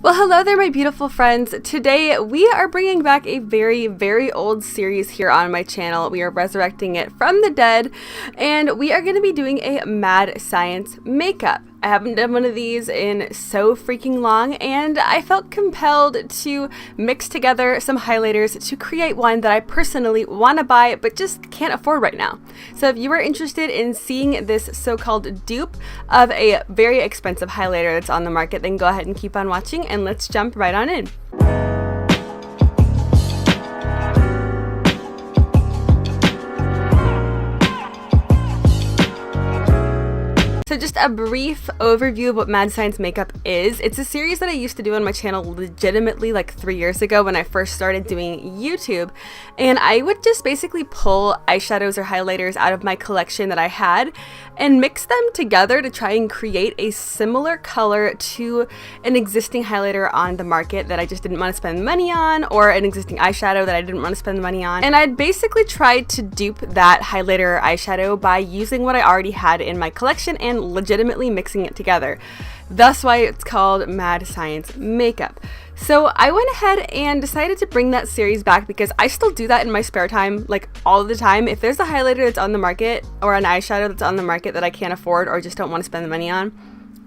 Well, hello there, my beautiful friends. Today, we are bringing back a very old series here on my channel. We are resurrecting it from the dead, and we are going to be doing a mad science makeup. I haven't done one of these in so freaking long, and I felt compelled to mix together some highlighters to create one that I personally want to buy but just can't afford right now. So if you are interested in seeing this so-called dupe of a very expensive highlighter that's on the market, then go ahead and keep on watching and let's jump right on in. So just a brief overview of what Mad Science Makeup is. It's a series that I used to do on my channel legitimately like 3 years ago when I first started doing YouTube. And I would just basically pull eyeshadows or highlighters out of my collection that I had and mix them together to try and create a similar color to an existing highlighter on the market that I just didn't want to spend money on, or an existing eyeshadow that I didn't want to spend money on. And I'd basically tried to dupe that highlighter or eyeshadow by using what I already had in my collection and legitimately mixing it together. Thus why it's called Mad Science Makeup. So I went ahead and decided to bring that series back because I still do that in my spare time, like all the time. If there's a highlighter that's on the market or an eyeshadow that's on the market that I can't afford or just don't want to spend the money on,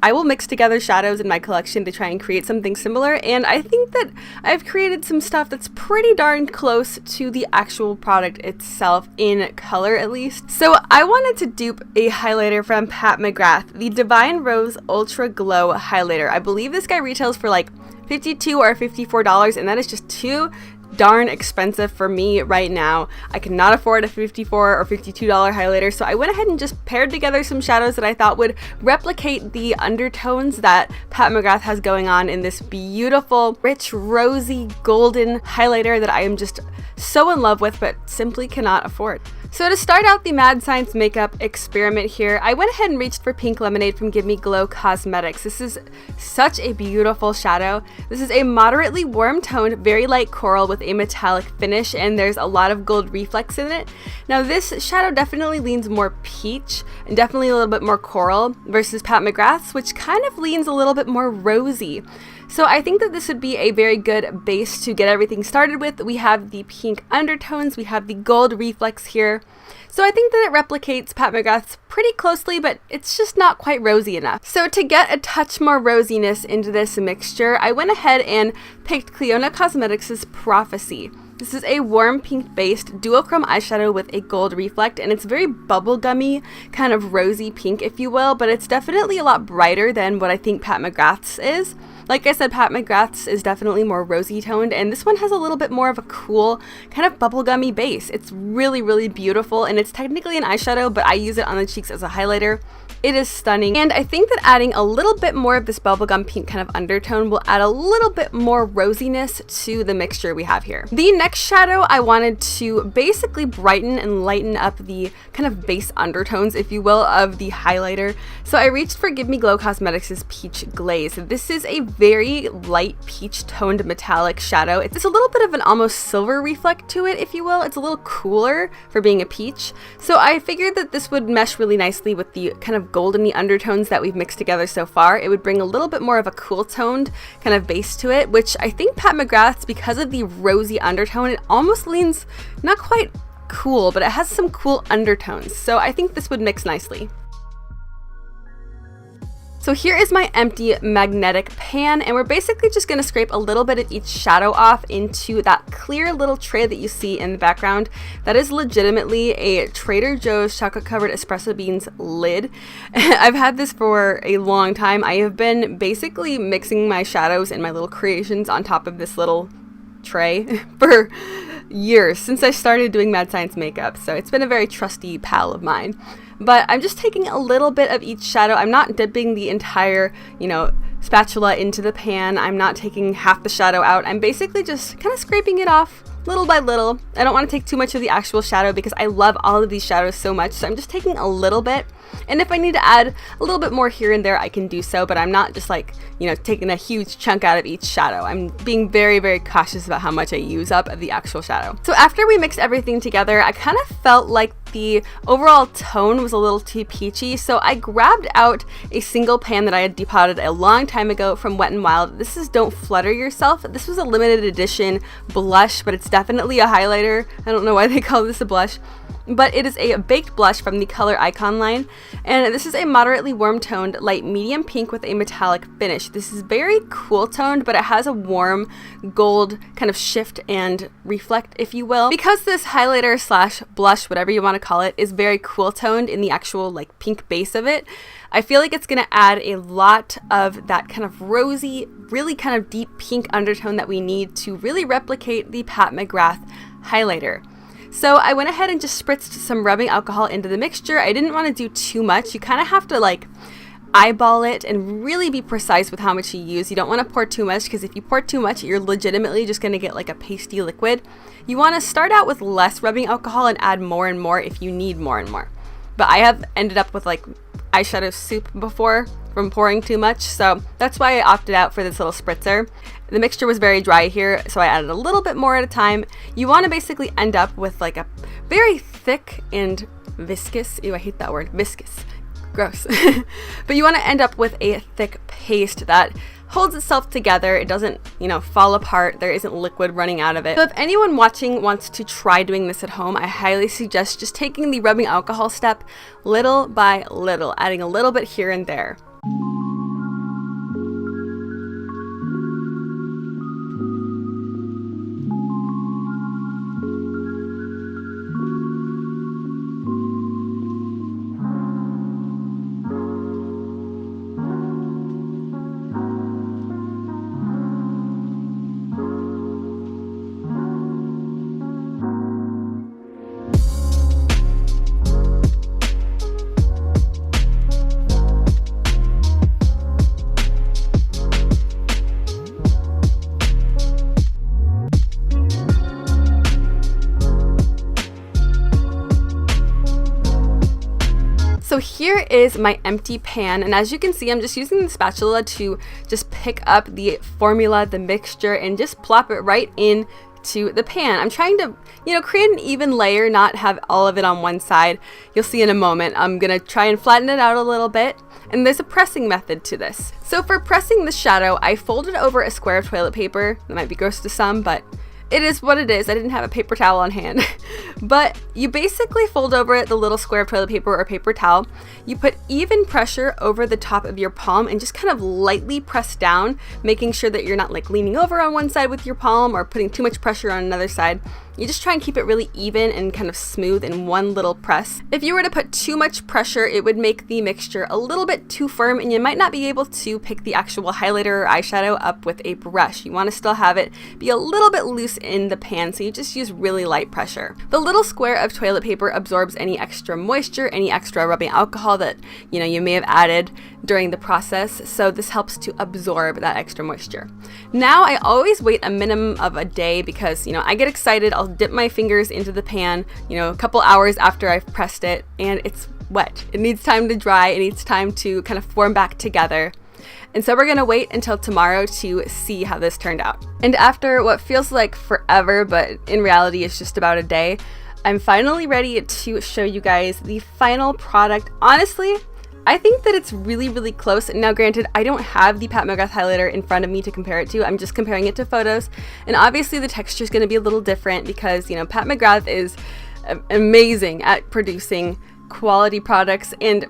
I will mix together shadows in my collection to try and create something similar, and I think that I've created some stuff that's pretty darn close to the actual product itself, in color at least. So I wanted to dupe a highlighter from Mcgrath, the Divine Rose Ultra Glow Highlighter. I believe this guy retails for like $52 or $54, and that is just too darn expensive for me right now. I cannot afford a $54 or $52 highlighter, so I went ahead and just paired together some shadows that I thought would replicate the undertones that Mcgrath has going on in this beautiful, rich, rosy, golden highlighter that I am just so in love with but simply cannot afford. So to start out the Mad Science Makeup experiment here, I went ahead and reached for Pink Lemonade from Give Me Glow Cosmetics. This is such a beautiful shadow. This is a moderately warm toned, very light coral with a metallic finish, and there's a lot of gold reflex in it. Now this shadow definitely leans more peach and definitely a little bit more coral versus Mcgrath's, which kind of leans a little bit more rosy. So I think that this would be a very good base to get everything started with. We have the pink undertones, we have the gold reflex here. So I think that it replicates Mcgrath's pretty closely, but it's just not quite rosy enough. So to get a touch more rosiness into this mixture, I went ahead and picked Clionadh Cosmetics' Prophecy. This is a warm pink based duochrome eyeshadow with a gold reflect, and it's very bubblegummy, kind of rosy pink if you will, but it's definitely a lot brighter than what I think Mcgrath's is. Like I said, Mcgrath's is definitely more rosy toned, and this one has a little bit more of a cool, kind of bubblegummy base. It's really beautiful, and it's technically an eyeshadow, but I use it on the cheeks as a highlighter. It is stunning, and I think that adding a little bit more of this bubblegum pink kind of undertone will add a little bit more rosiness to the mixture we have here. The next shadow, I wanted to basically brighten and lighten up the kind of base undertones, if you will, of the highlighter. So I reached for Give Me Glow Cosmetics' Peach Glaze. This is a very light peach toned metallic shadow. It's a little bit of an almost silver reflect to it, if you will. It's a little cooler for being a peach. So I figured that this would mesh really nicely with the kind of goldeny undertones that we've mixed together so far. It would bring a little bit more of a cool toned kind of base to it, which I think Mcgrath's, because of the rosy undertone, it almost leans not quite cool, but it has some cool undertones. So I think this would mix nicely. So here is my empty magnetic pan, and we're basically just going to scrape a little bit of each shadow off into that clear little tray that you see in the background. That is legitimately a Trader Joe's chocolate covered espresso beans lid. I've had this for a long time. I have been basically mixing my shadows and my little creations on top of this little tray for years, since I started doing Mad Science Makeup. So it's been a very trusty pal of mine. But I'm just taking a little bit of each shadow. I'm not dipping the entire, spatula into the pan. I'm not taking half the shadow out. I'm basically just kind of scraping it off little by little. I don't want to take too much of the actual shadow because I love all of these shadows so much. So I'm just taking a little bit. And if I need to add a little bit more here and there, I can do so, but I'm not just like, taking a huge chunk out of each shadow. I'm being very cautious about how much I use up of the actual shadow. So after we mixed everything together, I kind of felt like the overall tone was a little too peachy, so I grabbed out a single pan that I had depotted a long time ago from Wet n Wild. This is Don't Flutter Yourself. This was a limited edition blush, but it's definitely a highlighter. I don't know why they call this a blush, but it is a baked blush from the Color Icon line, and this is a moderately warm toned light medium pink with a metallic finish. This is very cool toned, but it has a warm gold kind of shift and reflect, if you will. Because this highlighter slash blush, whatever you want to call it, is very cool toned in the actual like pink base of it, I feel like it's going to add a lot of that kind of rosy, really kind of deep pink undertone that we need to really replicate the Pat McGrath highlighter. So I went ahead and just spritzed some rubbing alcohol into the mixture. I didn't want to do too much. You kind of have to like eyeball it and really be precise with how much you use. You don't want to pour too much, because if you pour too much, you're legitimately just going to get like a pasty liquid. You want to start out with less rubbing alcohol and add more and more if you need more and more. But I have ended up with like eyeshadow soup before from pouring too much, so that's why I opted out for this little spritzer. The mixture was very dry here, so I added a little bit more at a time. You want to basically end up with like a very thick and viscous, ew, I hate that word, viscous, gross. But you want to end up with a thick paste that holds itself together. It doesn't, fall apart. There isn't liquid running out of it. So if anyone watching wants to try doing this at home, I highly suggest just taking the rubbing alcohol step little by little, adding a little bit here and there. So here is my empty pan, and as you can see, I'm just using the spatula to just pick up the formula, the mixture, and just plop it right into the pan. I'm trying to, create an even layer, not have all of it on one side. You'll see in a moment. I'm gonna try and flatten it out a little bit, and there's a pressing method to this. So for pressing the shadow, I folded over a square of toilet paper. That might be gross to some, but it is what it is. I didn't have a paper towel on hand. But you basically fold over the little square of toilet paper or paper towel. You put even pressure over the top of your palm and just kind of lightly press down, making sure that you're not like leaning over on one side with your palm or putting too much pressure on another side. You just try and keep it really even and kind of smooth in one little press. If you were to put too much pressure, it would make the mixture a little bit too firm, and you might not be able to pick the actual highlighter or eyeshadow up with a brush. You want to still have it be a little bit loose in the pan, so you just use really light pressure. The little square of toilet paper absorbs any extra moisture, any extra rubbing alcohol that you may have added during the process, so this helps to absorb that extra moisture. Now I always wait a minimum of a day because I get excited. I'll dip my fingers into the pan a couple hours after I've pressed it, and it's wet. It needs time to dry. It needs time to kind of form back together. And so we're gonna wait until tomorrow to see how this turned out. And after what feels like forever, but in reality it's just about a day, I'm finally ready to show you guys the final product. Honestly, I think that it's really, really close. Now, granted, I don't have the Pat McGrath highlighter in front of me to compare it to. I'm just comparing it to photos. And obviously the texture is going to be a little different because, Pat McGrath is amazing at producing quality products, and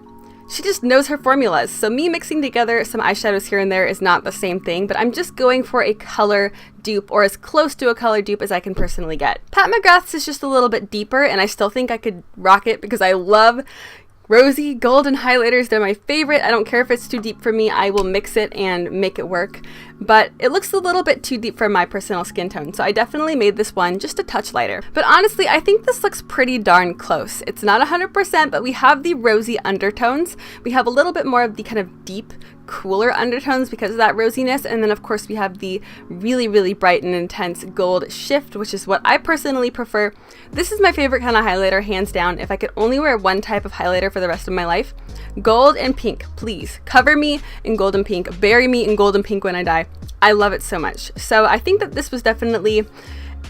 she just knows her formulas. So me mixing together some eyeshadows here and there is not the same thing, but I'm just going for a color dupe, or as close to a color dupe as I can personally get. Pat McGrath's is just a little bit deeper, and I still think I could rock it because I love rosy golden highlighters. They're my favorite. I don't care if it's too deep for me. I will mix it and make it work. But it looks a little bit too deep for my personal skin tone, so I definitely made this one just a touch lighter. But honestly, I think this looks pretty darn close. It's not 100%, but we have the rosy undertones. We have a little bit more of the kind of deep, cooler undertones because of that rosiness, and then of course we have the really, really bright and intense gold shift, which is what I personally prefer. This is my favorite kind of highlighter, hands down. If I could only wear one type of highlighter for the rest of my life, gold and pink, please. Cover me in gold and pink, bury me in gold and pink when I die. I love it so much. So I think that this was definitely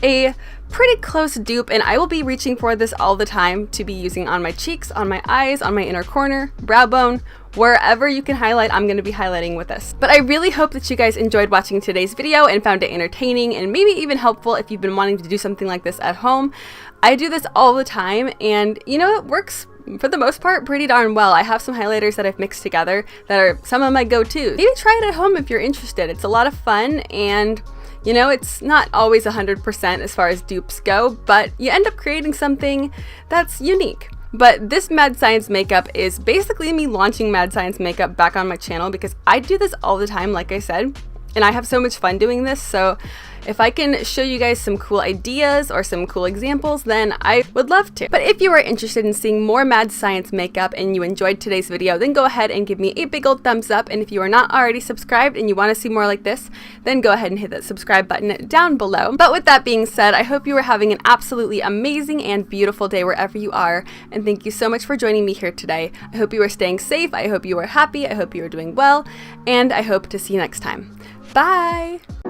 a pretty close dupe, and I will be reaching for this all the time to be using on my cheeks, on my eyes, on my inner corner, brow bone, wherever you can highlight, I'm going to be highlighting with this. But I really hope that you guys enjoyed watching today's video and found it entertaining and maybe even helpful if you've been wanting to do something like this at home. I do this all the time, and you know, it works for the most part pretty darn well. I have some highlighters that I've mixed together that are some of my go-tos. Maybe try it at home if you're interested. It's a lot of fun, and you know, it's not always 100% as far as dupes go, but you end up creating something that's unique. But this Mad Science makeup is basically me launching Mad Science makeup back on my channel because I do this all the time, like I said, and I have so much fun doing this. So if I can show you guys some cool ideas or some cool examples, then I would love to. But if you are interested in seeing more Mad Science makeup and you enjoyed today's video, then go ahead and give me a big old thumbs up. And if you are not already subscribed and you want to see more like this, then go ahead and hit that subscribe button down below. But with that being said, I hope you are having an absolutely amazing and beautiful day wherever you are. And thank you so much for joining me here today. I hope you are staying safe. I hope you are happy. I hope you are doing well. And I hope to see you next time. Bye!